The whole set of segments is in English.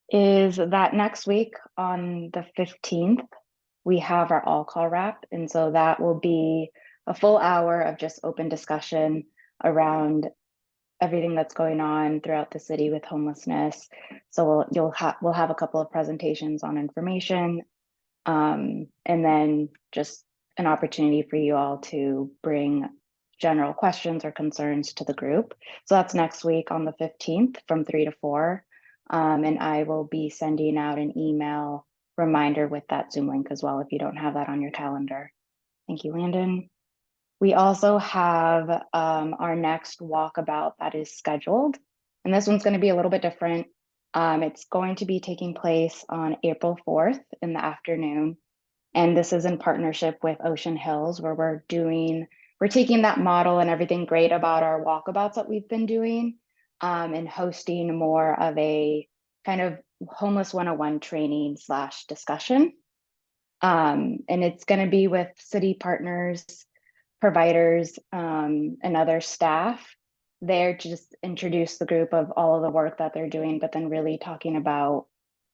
is that next week on the 15th, we have our all call wrap. And so that will be a full hour of just open discussion around everything that's going on throughout the city with homelessness. So we'll have a couple of presentations on information, and then just an opportunity for you all to bring general questions or concerns to the group. So that's next week on the 15th from 3 to 4. And I will be sending out an email reminder with that Zoom link as well if you don't have that on your calendar. Thank you, Landon. We also have our next walkabout that is scheduled. And this one's going to be a little bit different. It's going to be taking place on April 4th in the afternoon. And this is in partnership with Ocean Hills, where we're taking that model and everything great about our walkabouts that we've been doing, and hosting more of a kind of homeless 101 training / discussion. And it's going to be with city partners, providers, and other staff there to just introduce the group of all of the work that they're doing, but then really talking about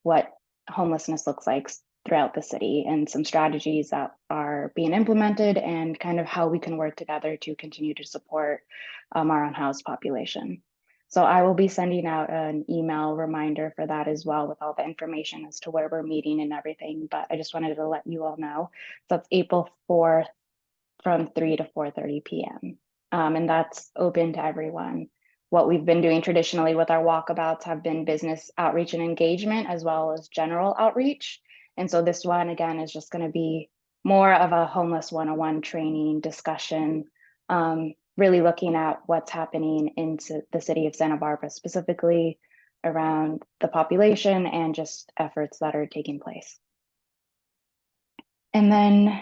what homelessness looks like throughout the city and some strategies that are being implemented and kind of how we can work together to continue to support our unhoused population. So I will be sending out an email reminder for that as well with all the information as to where we're meeting and everything, but I just wanted to let you all know. So it's April 4th from 3 to 4:30 p.m. And that's open to everyone. What we've been doing traditionally with our walkabouts have been business outreach and engagement as well as general outreach. And so this one, again, is just going to be more of a homeless 101 training discussion, really looking at what's happening in the city of Santa Barbara, specifically around the population and just efforts that are taking place. And then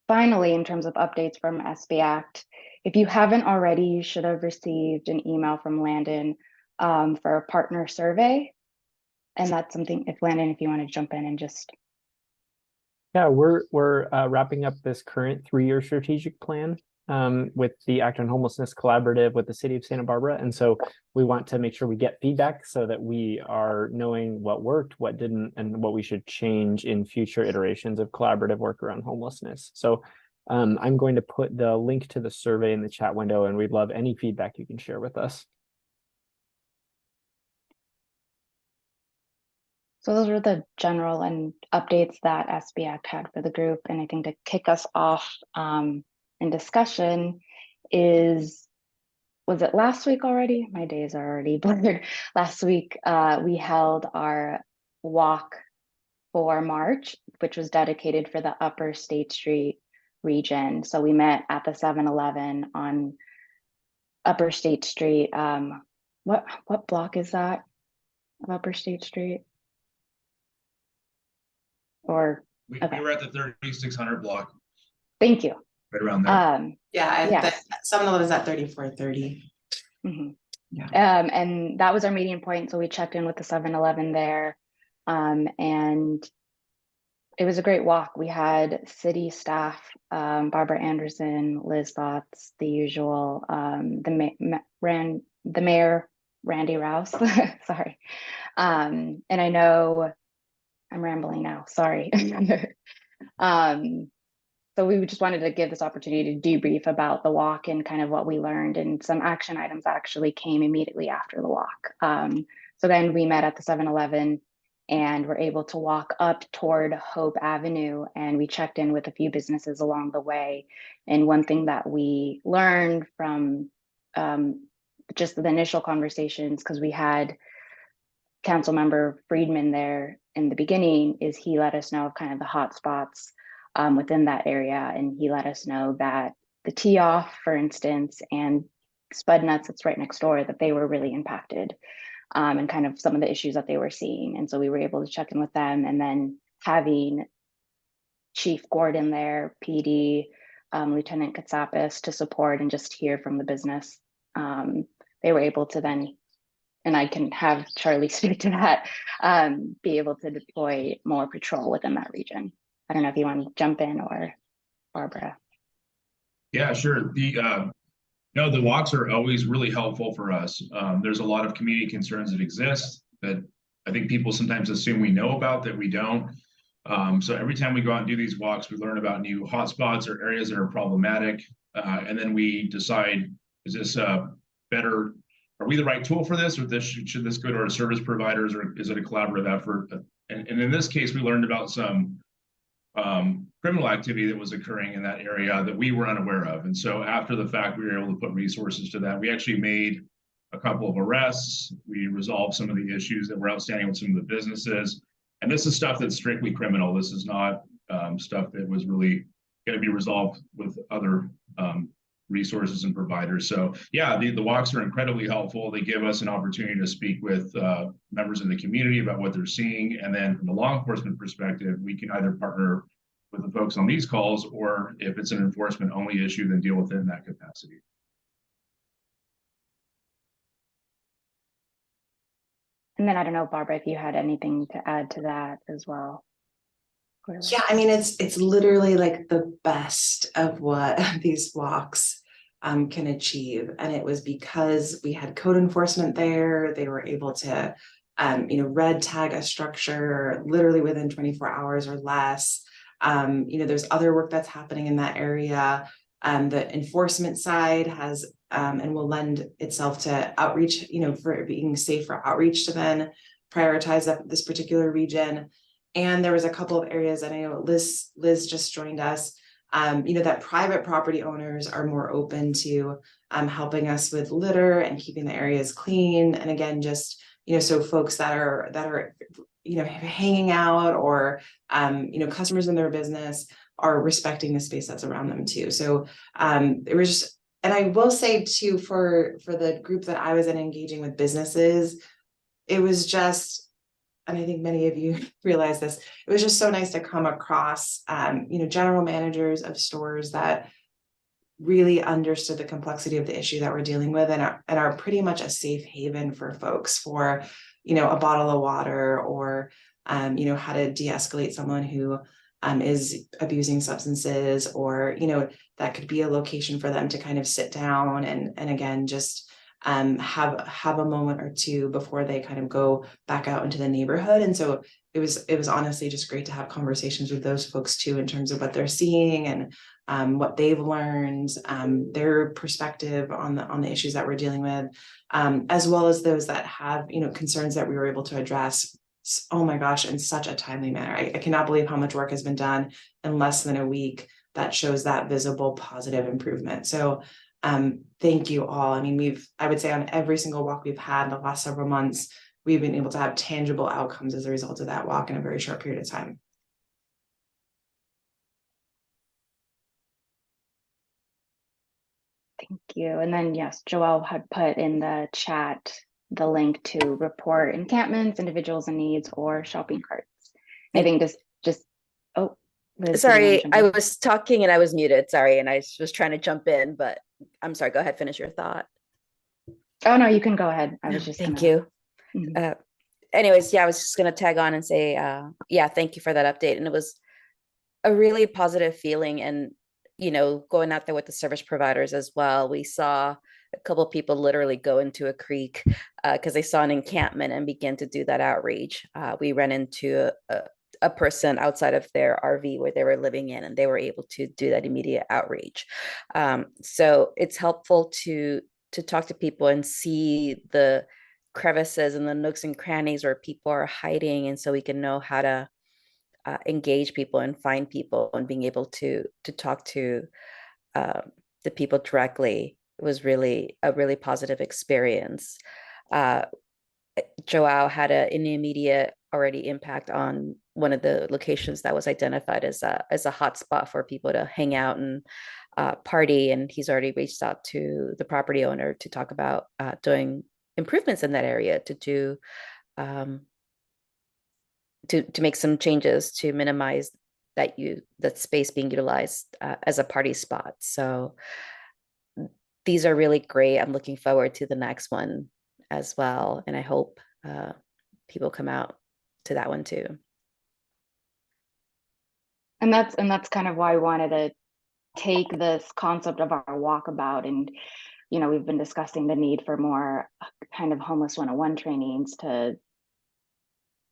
finally, in terms of updates from SB Act, if you haven't already, you should have received an email from Landon for a partner survey. And that's something, if Landon, if you want to jump in and just. Yeah, we're wrapping up this current 3-year strategic plan with the Act on Homelessness Collaborative with the City of Santa Barbara. And so we want to make sure we get feedback so that we are knowing what worked, what didn't, and what we should change in future iterations of collaborative work around homelessness. So I'm going to put the link to the survey in the chat window, and we'd love any feedback you can share with us. So those were the general and updates that SB Act had for the group. And I think to kick us off in discussion was it last week already? My days are already blurred. Last week, we held our walk for March, which was dedicated for the Upper State Street region. So we met at the 7-Eleven on Upper State Street. What block is that of Upper State Street? Or we were at the 3600 block. Thank you. Right around there. Yeah, 7-Eleven is at 3430. Mm-hmm. Yeah. And that was our meeting point. So we checked in with the 7-Eleven there. And it was a great walk. We had city staff, Barbara Anderson, Liz Thoughts, the usual, the mayor, Randy Rouse. Sorry. And I know I'm rambling now. Sorry. So we just wanted to give this opportunity to debrief about the walk and kind of what we learned, and some action items actually came immediately after the walk. So then we met at the 7-Eleven and were able to walk up toward Hope Avenue, and we checked in with a few businesses along the way. And one thing that we learned from just the initial conversations, because we had Council Member Friedman there in the beginning, is he let us know of kind of the hot spots within that area. And he let us know that the tee off, for instance, and Spud Nuts that's right next door, that they were really impacted, and kind of some of the issues that they were seeing. And so we were able to check in with them, and then having Chief Gordon there, PD, Lieutenant Katsapis to support and just hear from the business. They were able to then, and I can have Charlie speak to that, be able to deploy more patrol within that region. I don't know if you want to jump in, or Barbara. Yeah, sure. The walks are always really helpful for us. There's a lot of community concerns that exist, but I think people sometimes assume we know about that we don't. So every time we go out and do these walks, we learn about new hotspots or areas that are problematic. And then we decide, is this better? Are we the right tool for this, or should this go to our service providers, or is it a collaborative effort? And in this case, we learned about some criminal activity that was occurring in that area that we were unaware of. And so after the fact, we were able to put resources to that. We actually made a couple of arrests. We resolved some of the issues that were outstanding with some of the businesses. And this is stuff that's strictly criminal. This is not stuff that was really going to be resolved with other resources and providers. So yeah, the walks are incredibly helpful. They give us an opportunity to speak with members of the community about what they're seeing. And then from a law enforcement perspective, we can either partner with the folks on these calls, or if it's an enforcement only issue, then deal with it in that capacity. And then I don't know, Barbara, if you had anything to add to that as well. Clearly. Yeah, I mean, it's literally like the best of what these walks can achieve. And it was because we had code enforcement there. They were able to, red tag a structure literally within 24 hours or less. There's other work that's happening in that area. The enforcement side has and will lend itself to outreach, for being safe for outreach to then prioritize this particular region. And there was a couple of areas, and I know Liz just joined us, that private property owners are more open to helping us with litter and keeping the areas clean. And again, just, so folks that are hanging out, or, customers in their business are respecting the space that's around them too. So it was just, and I will say too, for the group that I was in engaging with businesses, it was just, and I think many of you realize this, it was just so nice to come across, general managers of stores that really understood the complexity of the issue that we're dealing with, and are pretty much a safe haven for folks for, a bottle of water, or, how to de-escalate someone who is abusing substances, or, that could be a location for them to kind of sit down and again, just have a moment or two before they kind of go back out into the neighborhood. And so it was honestly just great to have conversations with those folks too, in terms of what they're seeing and what they've learned, their perspective on the issues that we're dealing with, as well as those that have, concerns that we were able to address. Oh my gosh, in such a timely manner. I cannot believe how much work has been done in less than a week that shows that visible positive improvement. So thank you all. I mean, I would say on every single walk we've had in the last several months, we've been able to have tangible outcomes as a result of that walk in a very short period of time. Thank you. And then yes, Joelle had put in the chat the link to report encampments, individuals in needs, or shopping carts. I think just oh, Liz, sorry, I was talking and I was muted. Sorry, and I was trying to jump in, but I'm sorry. Go ahead, finish your thought. Oh no, you can go ahead. I was just thank you. Mm-hmm. Anyways, yeah, I was just gonna tag on and say, yeah, thank you for that update, and it was a really positive feeling. And going out there with the service providers as well, we saw a couple of people literally go into a creek because they saw an encampment and begin to do that outreach. We ran into a person outside of their RV where they were living in, and they were able to do that immediate outreach. So it's helpful to talk to people and see the crevices and the nooks and crannies where people are hiding, and so we can know how to engage people and find people, and being able to talk to the people directly. It was really a really positive experience. Joao had an immediate already impact on one of the locations that was identified as a hotspot for people to hang out and party, and he's already reached out to the property owner to talk about doing improvements in that area, to make some changes to minimize that space being utilized as a party spot. So these are really great. I'm looking forward to the next one as well, and I hope people come out to that one too. And that's kind of why I wanted to take this concept of our walkabout, and we've been discussing the need for more kind of homeless 101 trainings to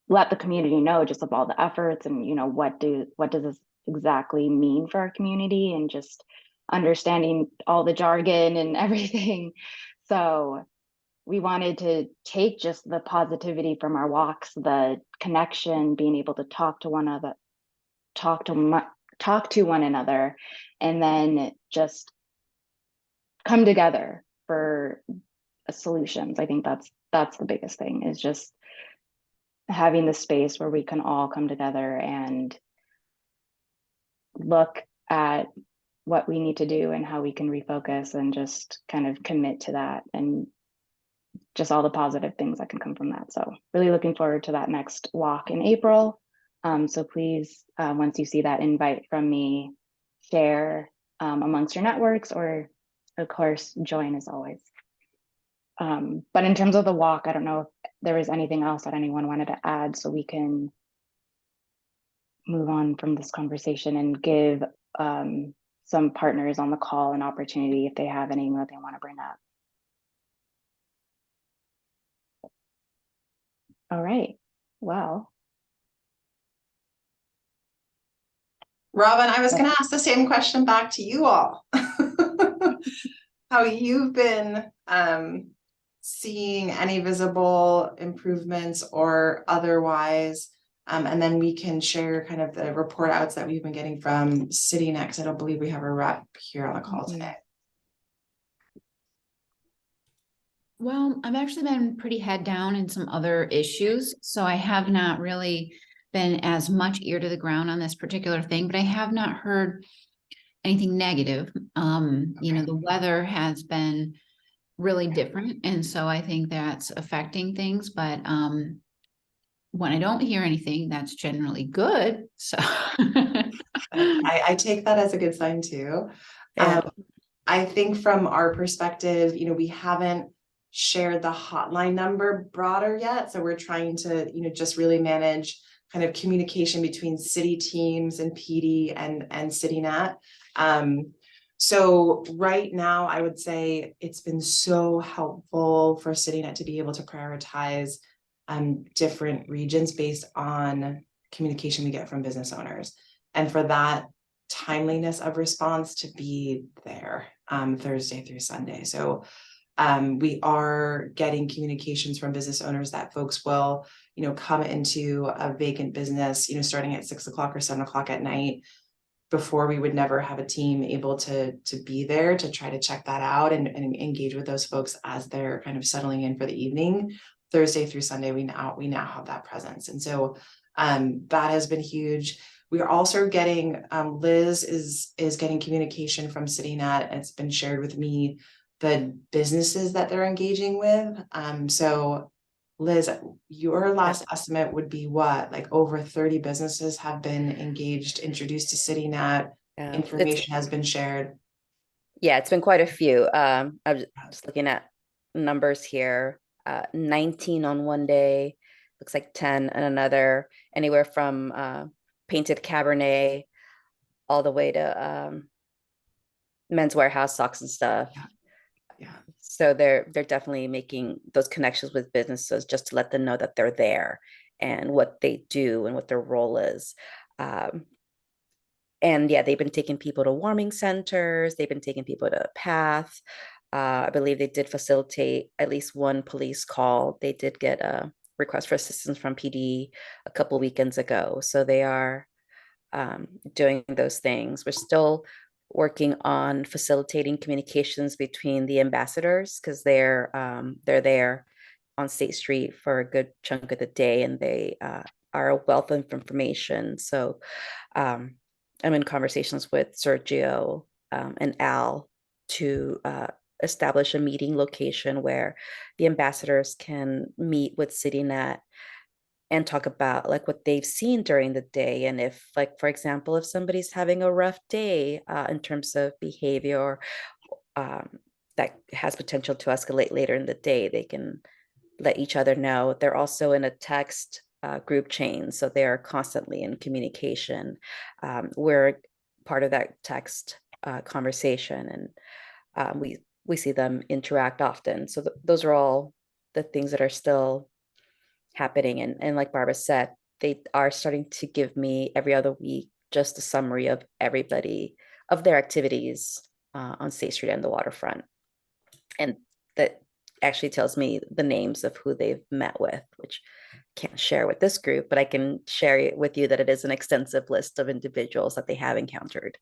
let the community know just of all the efforts and, you know, what does this exactly mean for our community, and just understanding all the jargon and everything. So we wanted to take just the positivity from our walks, the connection, being able to talk to one another, talk to one another, and then just come together for solutions. I think that's the biggest thing, is just having the space where we can all come together and look at what we need to do and how we can refocus and just kind of commit to that, and just all the positive things that can come from that. So really looking forward to that next walk in April. So please, once you see that invite from me, share amongst your networks, or of course, join as always. But in terms of the walk, I don't know if there was anything else that anyone wanted to add, so we can move on from this conversation and give some partners on the call an opportunity if they have anything that they want to bring up. All right, well. Robin, I was going to ask the same question back to you all. How you've been seeing any visible improvements or otherwise, and then we can share kind of the report outs that we've been getting from CityNet, because I don't believe we have a rep here on the call today. Well, I've actually been pretty head down in some other issues, so I have not really been as much ear to the ground on this particular thing, but I have not heard anything negative. You know, the weather has been really different, and so I think that's affecting things, but when I don't hear anything, that's generally good. So I take that as a good sign too. Yeah. I think from our perspective, you know, we haven't shared the hotline number broader yet. So we're trying to, you know, just really manage kind of communication between city teams and PD and CityNet. So right now, I would say it's been so helpful for CityNet to be able to prioritize different regions based on communication we get from business owners. And for that timeliness of response to be there Thursday through Sunday. So we are getting communications from business owners that folks will, you know, come into a vacant business, you know, starting at 6 o'clock or 7 o'clock at night. Before, we would never have a team able to be there to try to check that out and engage with those folks as they're kind of settling in for the evening. Thursday through Sunday, we now have that presence. And so that has been huge. We are also getting, Liz is getting communication from CityNet, and it's been shared with me, the businesses that they're engaging with. So Liz, your last estimate would be what? Like over 30 businesses have been engaged, introduced to CityNet, information has been shared. Yeah, it's been quite a few. I was just looking at numbers here. 19 on one day, looks like 10 on another, anywhere from painted Cabernet all the way to Men's Warehouse socks and stuff. Yeah. So they're definitely making those connections with businesses just to let them know that they're there and what they do and what their role is. And yeah, they've been taking people to warming centers. They've been taking people to Path. I believe they did facilitate at least one police call. They did get a request for assistance from PD a couple weekends ago. So they are doing those things. We're still working on facilitating communications between the ambassadors, because they're there on State Street for a good chunk of the day, and they are a wealth of information. So I'm in conversations with Sergio and Al to establish a meeting location where the ambassadors can meet with CityNet and talk about like what they've seen during the day. And if, like, for example, if somebody's having a rough day in terms of behavior that has potential to escalate later in the day, they can let each other know. They're also in a text group chain, so they are constantly in communication. We're part of that text conversation, and we see them interact often. So those are all the things that are still happening. And like Barbara said, they are starting to give me every other week just a summary of everybody, of their activities on State Street and the waterfront. And that actually tells me the names of who they've met with, which I can't share with this group, but I can share it with you that it is an extensive list of individuals that they have encountered.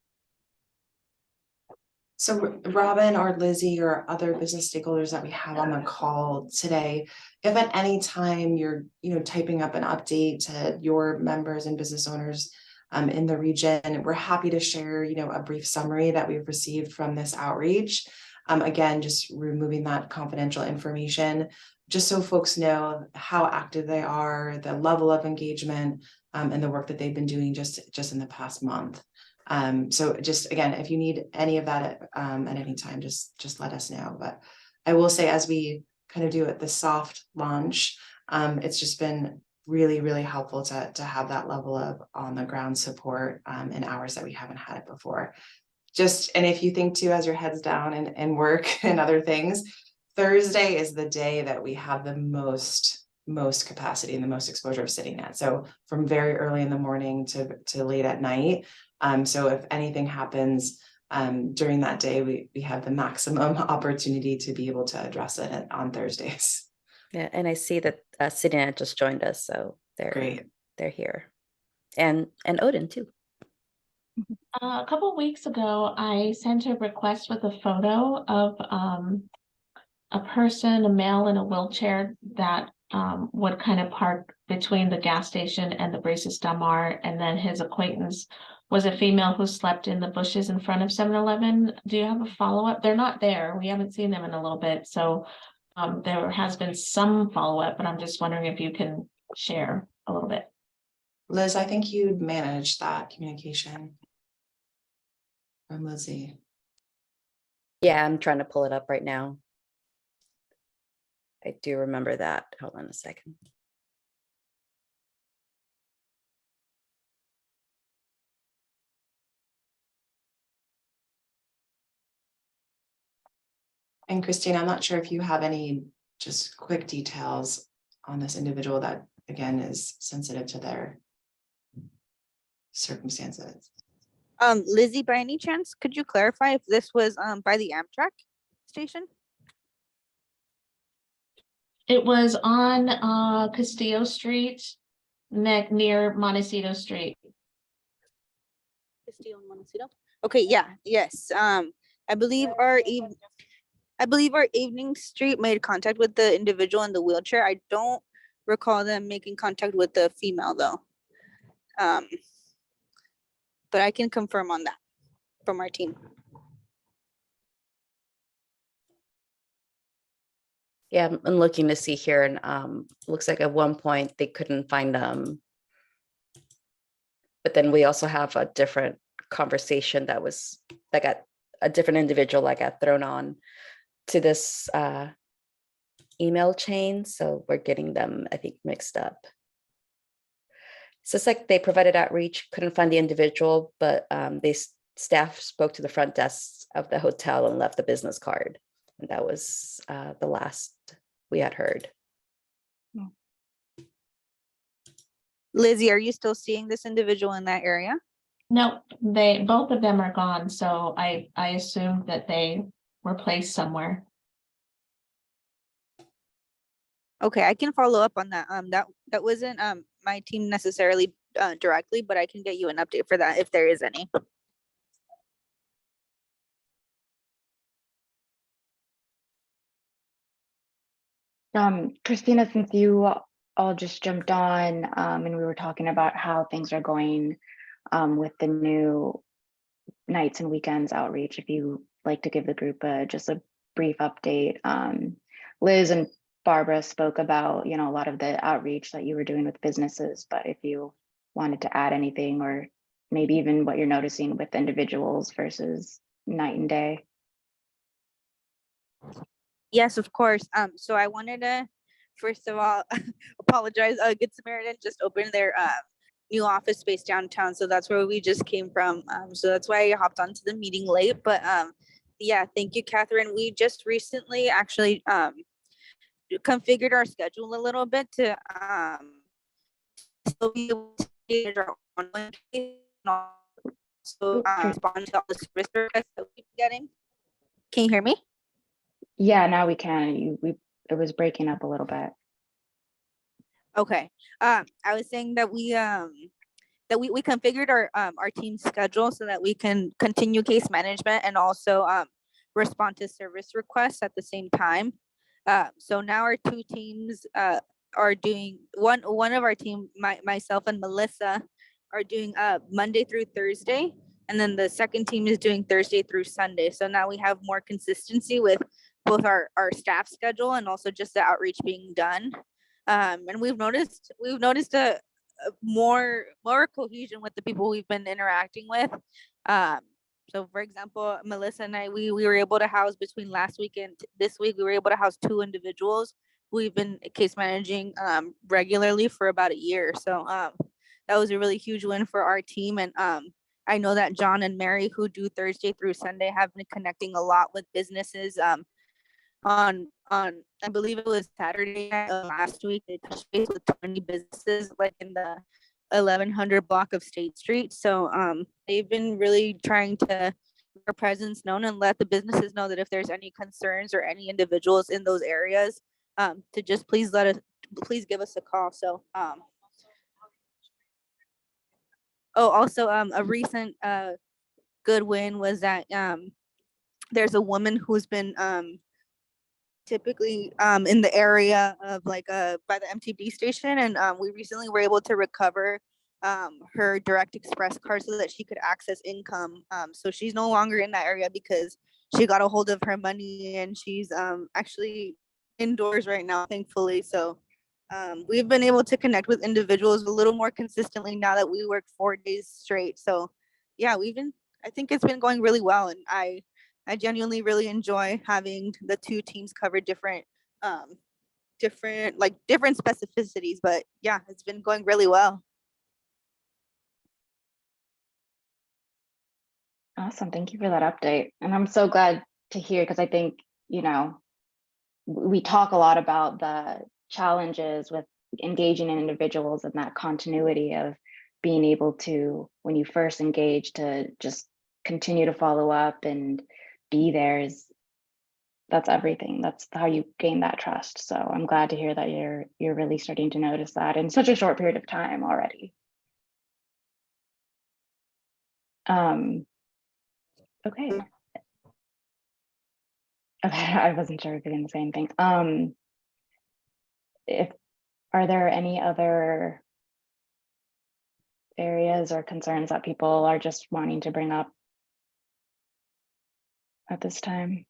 So Robin or Lizzie or other business stakeholders that we have on the call today, if at any time you're, typing up an update to your members and business owners in the region, we're happy to share, a brief summary that we've received from this outreach. Again, just removing that confidential information, just so folks know how active they are, the level of engagement, and the work that they've been doing just in the past month. So just again, if you need any of that at any time, just let us know. But I will say, as we kind of do it, the soft launch, it's just been really, really helpful to have that level of on the ground support in hours that we haven't had it before. And if you think too, as your head's down and work and other things, Thursday is the day that we have the most capacity and the most exposure of sitting at. So from very early in the morning to late at night. So if anything happens during that day, we have the maximum opportunity to be able to address it on Thursdays. Yeah, and I see that Sidiana just joined us, so Great. They're here, and Odin too. A couple of weeks ago, I sent a request with a photo of a person, a male in a wheelchair that would kind of park between the gas station and the Braces Del Mar, and then his acquaintance was a female who slept in the bushes in front of 7-Eleven. Do you have a follow-up? They're not there. We haven't seen them in a little bit, so there has been some follow-up, but I'm just wondering if you can share a little bit. Liz, I think you managed that communication from Lizzie. Yeah, I'm trying to pull it up right now. I do remember that. Hold on a second. And Christine, I'm not sure if you have any just quick details on this individual that, again, is sensitive to their circumstances. Lizzie, by any chance, could you clarify if this was by the Amtrak station? It was on Castillo Street, near Montecito Street. Castillo and Montecito? Okay, yeah, yes. I believe our evening street made contact with the individual in the wheelchair. I don't recall them making contact with the female though. But I can confirm on that from our team. Yeah, I'm looking to see here, and looks like at one point they couldn't find them. But then we also have a different conversation that got a different individual that got thrown on to this email chain. So we're getting them, I think, mixed up. So it's like they provided outreach, couldn't find the individual, but staff spoke to the front desk of the hotel and left a business card. And that was the last we had heard. Lizzie, are you still seeing this individual in that area? No, both of them are gone. So I assumed that they were placed somewhere. Okay, I can follow up on that. That wasn't my team necessarily directly, but I can get you an update for that if there is any. Christina, since you all just jumped on and we were talking about how things are going with the new nights and weekends outreach, if you like to give the group just a brief update. Liz and Barbara spoke about, a lot of the outreach that you were doing with businesses, but if you wanted to add anything, or maybe even what you're noticing with individuals versus night and day. Yes, of course. So I wanted to, first of all, apologize. Good Samaritan just opened their new office space downtown. So that's where we just came from. So that's why I hopped onto the meeting late. But yeah, thank you, Catherine. We just recently actually configured our schedule a little bit to still be able to engage our online case and also respond to all the service requests that we've been getting. Can you hear me? Yeah, now we can. It was breaking up a little bit. Okay. I was saying that we configured our team's schedule so that we can continue case management and also respond to service requests at the same time. So now our two teams are doing one of our team, myself and Melissa, are doing Monday through Thursday, and then the second team is doing Thursday through Sunday. So now we have more consistency with both our staff schedule and also just the outreach being done. And we've noticed a more cohesion with the people we've been interacting with. So for example, Melissa and I, we were able to house between last week and this week, we were able to house 2 individuals who we've been case managing regularly for about a year. So that was a really huge win for our team. And I know that John and Mary, who do Thursday through Sunday, have been connecting a lot with businesses. On I believe it was Saturday night of last week, they touched base with 20 businesses like in the 1100 block of State Street. So they've been really trying to make their presence known and let the businesses know that if there's any concerns or any individuals in those areas, to just please give us a call. So also a recent good win was that there's a woman who's been typically in the area of like by the MTB station, and we recently were able to recover her direct express card so that she could access income. So she's no longer in that area because she got a hold of her money, and she's actually indoors right now, thankfully. So we've been able to connect with individuals a little more consistently now that we work 4 days straight. So yeah, I think it's been going really well, and I genuinely really enjoy having the two teams cover different specificities, but yeah, it's been going really well. Awesome. Thank you for that update. And I'm so glad to hear, because I think, we talk a lot about the challenges with engaging in individuals and that continuity of being able to, when you first engage, to just continue to follow up and be there. That's everything. That's how you gain that trust. So I'm glad to hear that you're really starting to notice that in such a short period of time already. Okay. I wasn't sure if you're going to say anything. Are there any other areas or concerns that people are just wanting to bring up at this time?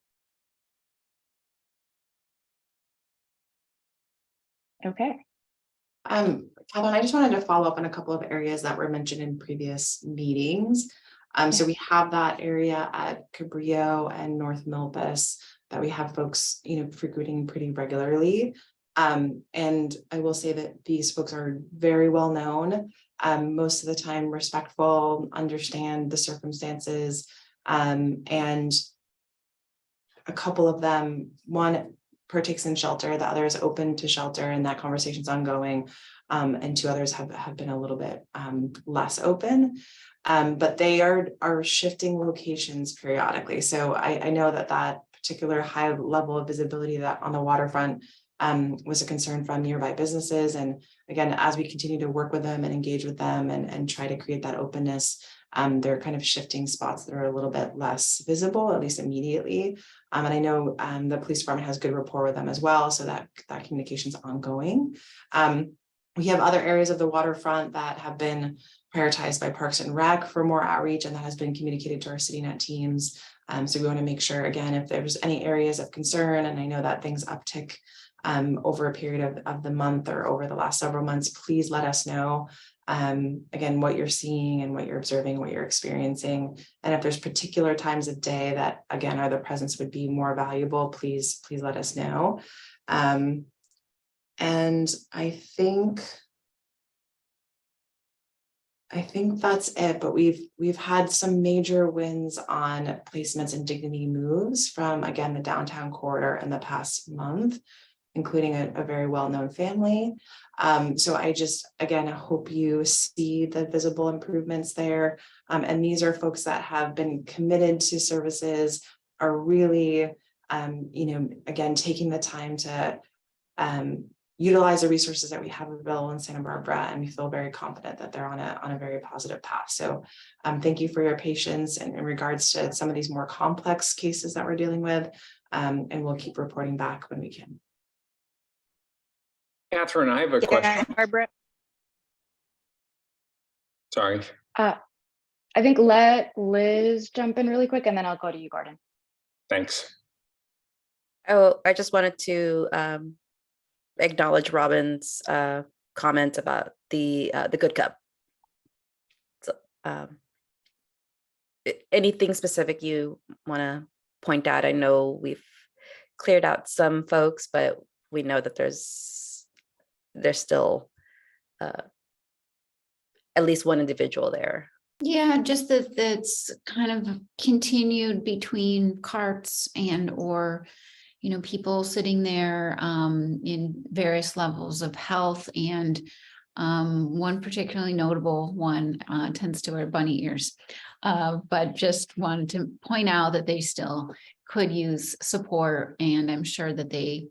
Okay. Catherine, I just wanted to follow up on a couple of areas that were mentioned in previous meetings. So we have that area at Cabrillo and North Milpas that we have folks, frequenting pretty regularly. And I will say that these folks are very well known, most of the time respectful, understand the circumstances, and a couple of them, one partakes in shelter, the other is open to shelter, and that conversation's ongoing, and 2 others have been a little bit less open, but they are shifting locations periodically. So I know that particular high level of visibility that on the waterfront was a concern from nearby businesses. And again, as we continue to work with them and engage with them and try to create that openness, they're kind of shifting spots that are a little bit less visible, at least immediately. And I know the police department has good rapport with them as well, so that communication is ongoing. We have other areas of the waterfront that have been prioritized by Parks and Rec for more outreach, and that has been communicated to our CityNet teams. So we want to make sure, again, if there's any areas of concern, and I know that things uptick over a period of the month or over the last several months, please let us know. Again, what you're seeing and what you're observing, what you're experiencing. And if there's particular times of day that, again, the presence would be more valuable, please let us know. And I think that's it, but we've had some major wins on placements and dignity moves from, again, the downtown corridor in the past month. including a very well-known family. So I just, again, I hope you see the visible improvements there. And these are folks that have been committed to services, are really, again, taking the time to utilize the resources that we have available in Santa Barbara, and we feel very confident that they're on a very positive path. So thank you for your patience in regards to some of these more complex cases that we're dealing with, and we'll keep reporting back when we can. Catherine, I have a question. Barbara. Sorry. I think let Liz jump in really quick and then I'll go to you, Gordon. Thanks. Oh, I just wanted to acknowledge Robin's comment about the Good Cup. So, anything specific you want to point out? I know we've cleared out some folks, but we know that there's still at least one individual there. Yeah, just that that's kind of continued between carts and or, people sitting there in various levels of health. And one particularly notable one tends to wear bunny ears. But just wanted to point out that they still could use support, and I'm sure that they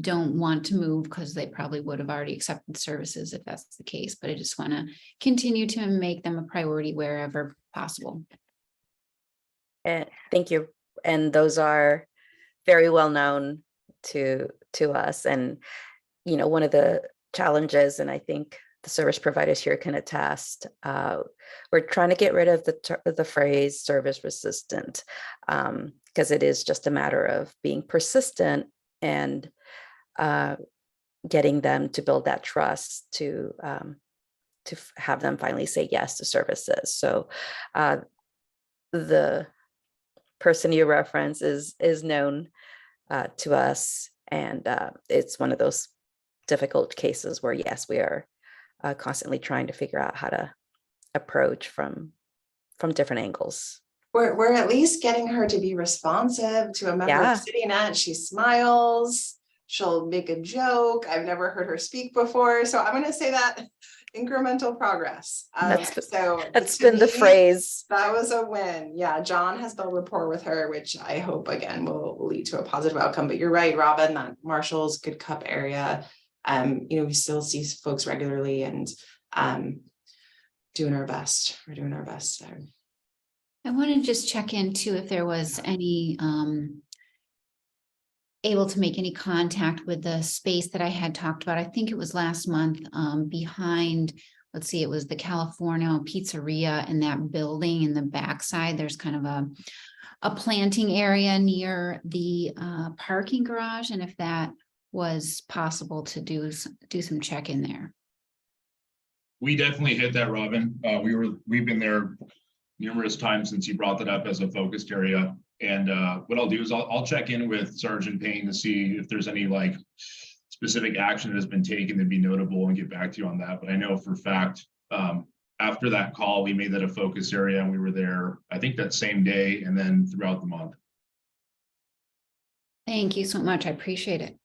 don't want to move because they probably would have already accepted services if that's the case. But I just want to continue to make them a priority wherever possible. Thank you. And those are very well known to us. And, one of the challenges, and I think the service providers here can attest, we're trying to get rid of the phrase service resistant, because it is just a matter of being persistent and getting them to build that trust to have them finally say yes to services. So the person you reference is known to us, and it's one of those difficult cases where, yes, we are constantly trying to figure out how to approach from different angles. We're at least getting her to be responsive to a member of CityNet. She smiles. She'll make a joke. I've never heard her speak before. So I'm going to say that incremental progress. That's been the phrase. That was a win. Yeah, John has built rapport with her, which I hope, again, will lead to a positive outcome. But you're right, Robin, that Marshall's Good Cup area, we still see folks regularly, and doing our best. We're doing our best there. I want to just check in too if there was any able to make any contact with the space that I had talked about. I think it was last month behind, let's see, it was the California Pizzeria in that building in the backside. There's kind of a planting area near the parking garage, and if that was possible to do some check in there. We definitely hit that, Robin. We've been there numerous times since you brought that up as a focused area. And what I'll do is I'll check in with Sergeant Payne to see if there's any specific action that has been taken to be notable, and get back to you on that. But I know for a fact, after that call, we made that a focus area, and we were there, I think, that same day and then throughout the month. Thank you so much. I appreciate it.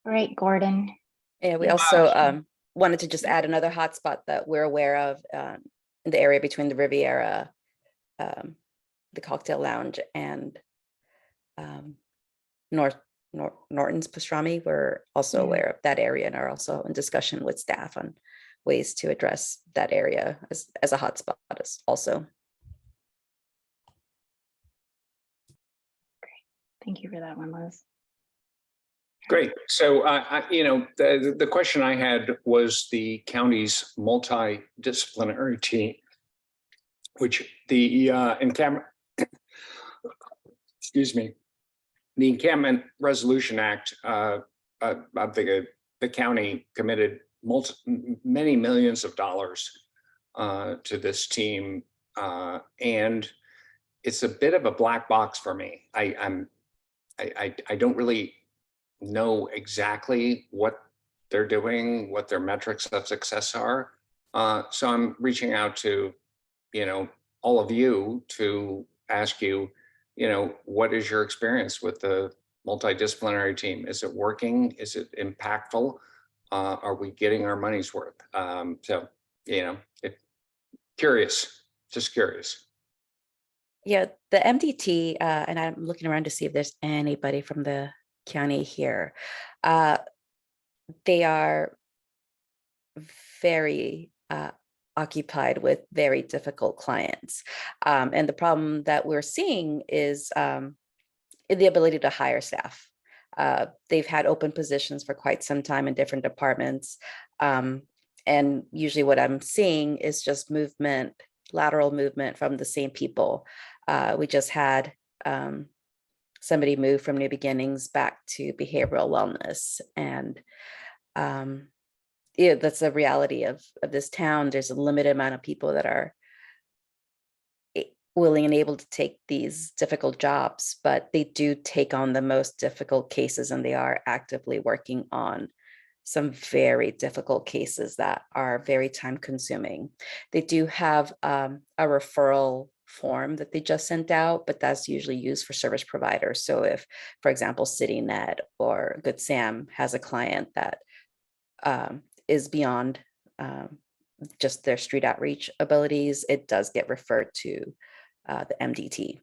All right, Gordon. Yeah, we also wanted to just add another hotspot that we're aware of in the area between the Riviera, the Cocktail Lounge, and Norton's Pastrami. We're also aware of that area and are also in discussion with staff on ways to address that area as a hotspot also. Great. Thank you for that one, Liz. Great. So, the question I had was the county's multidisciplinary team, which the Encampment Resolution Act, I think the county committed many millions of dollars to this team, and it's a bit of a black box for me. I don't really know exactly what they're doing, what their metrics of success are. So I'm reaching out to, all of you to ask you, what is your experience with the multidisciplinary team? Is it working? Is it impactful? Are we getting our money's worth? So, you know, curious, just curious. Yeah, the MDT, and I'm looking around to see if there's anybody from the county here. They are very occupied with very difficult clients. And the problem that we're seeing is the ability to hire staff. They've had open positions for quite some time in different departments. And usually what I'm seeing is just movement, lateral movement from the same people. We just had somebody move from New Beginnings back to behavioral wellness. And yeah, that's the reality of this town. There's a limited amount of people that are willing and able to take these difficult jobs, but they do take on the most difficult cases, and they are actively working on some very difficult cases that are very time consuming. They do have a referral form that they just sent out, but that's usually used for service providers. So if, for example, CityNet or Good Sam has a client that is beyond just their street outreach abilities, it does get referred to the MDT.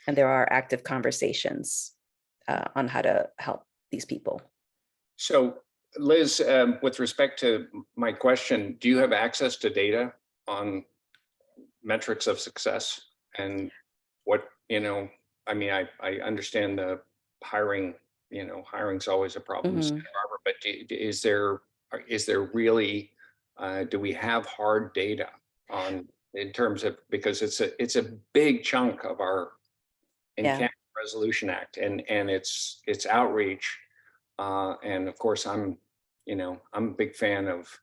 And there are active conversations on how to help these people. So Liz, with respect to my question, do you have access to data on metrics of success and what, you know, I mean, I understand the hiring, you know, hiring's always a problem, Santa Barbara, but is there really, do we have hard data on, in terms of, because it's a big chunk of our Encampment Resolution Act and its outreach. And of course, I'm a big fan of,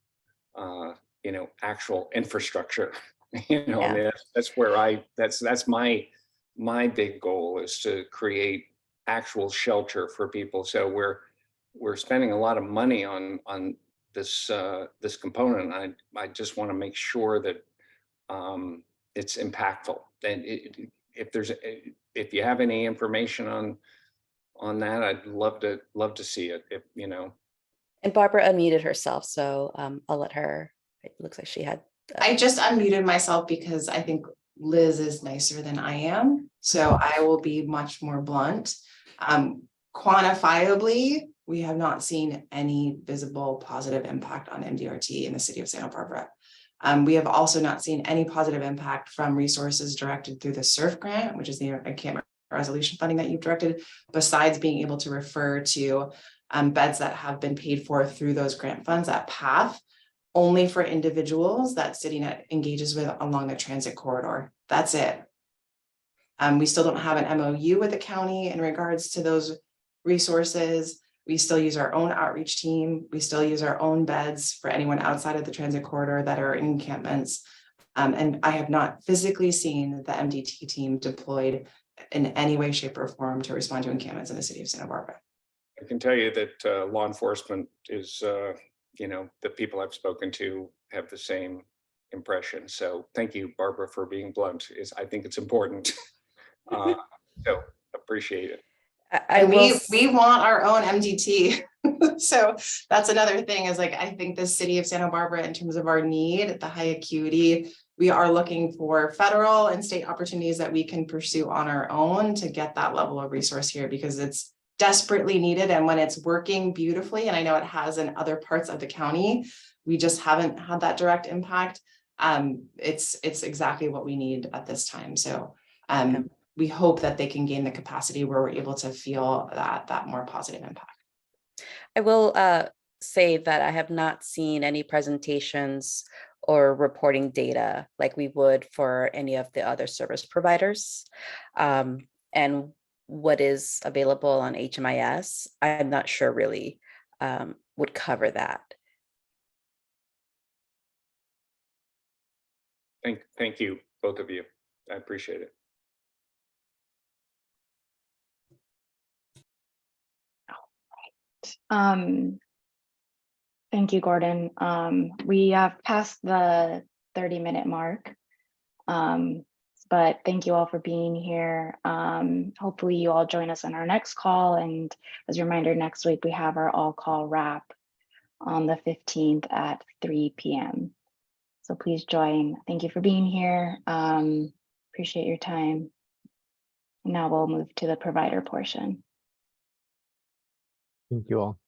actual infrastructure. I mean, that's where that's my big goal, is to create actual shelter for people. So we're spending a lot of money on this this component. I just want to make sure that it's impactful. And if you have any information on that, I'd love to see it. If you know. And Barbara unmuted herself, so I'll let her. It looks like she had. I just unmuted myself because I think Liz is nicer than I am, so I will be much more blunt. Quantifiably, we have not seen any visible positive impact on MDRT in the city of Santa Barbara. We have also not seen any positive impact from resources directed through the SURF grant, which is the Encampment Resolution funding that you've directed, besides being able to refer to beds that have been paid for through those grant funds, that path, only for individuals that CityNet engages with along the transit corridor. That's it. We still don't have an MOU with the county in regards to those resources. We still use our own outreach team. We still use our own beds for anyone outside of the transit corridor that are in encampments. And I have not physically seen the MDT team deployed in any way, shape, or form to respond to encampments in the city of Santa Barbara. I can tell you that law enforcement is, the people I've spoken to have the same impression. So thank you, Barbara, for being blunt. I think it's important. So appreciate it. We want our own MDT. So that's another thing, is like, I think the city of Santa Barbara, in terms of our need, the high acuity, we are looking for federal and state opportunities that we can pursue on our own to get that level of resource here, because it's desperately needed. And when it's working beautifully, and I know it has in other parts of the county, we just haven't had that direct impact. It's exactly what we need at this time. So we hope that they can gain the capacity where we're able to feel that more positive impact. I will say that I have not seen any presentations or reporting data like we would for any of the other service providers. And what is available on HMIS, I'm not sure really would cover that. Thank you, both of you. I appreciate it. Thank you, Gordon. We have passed the 30-minute mark, but but thank you all for being here. Hopefully you all join us on our next call. And as a reminder, next week we have our all call wrap on the 15th at 3 p.m. So please join. Thank you for being here. Appreciate your time. Now we'll move to the provider portion. Thank you all.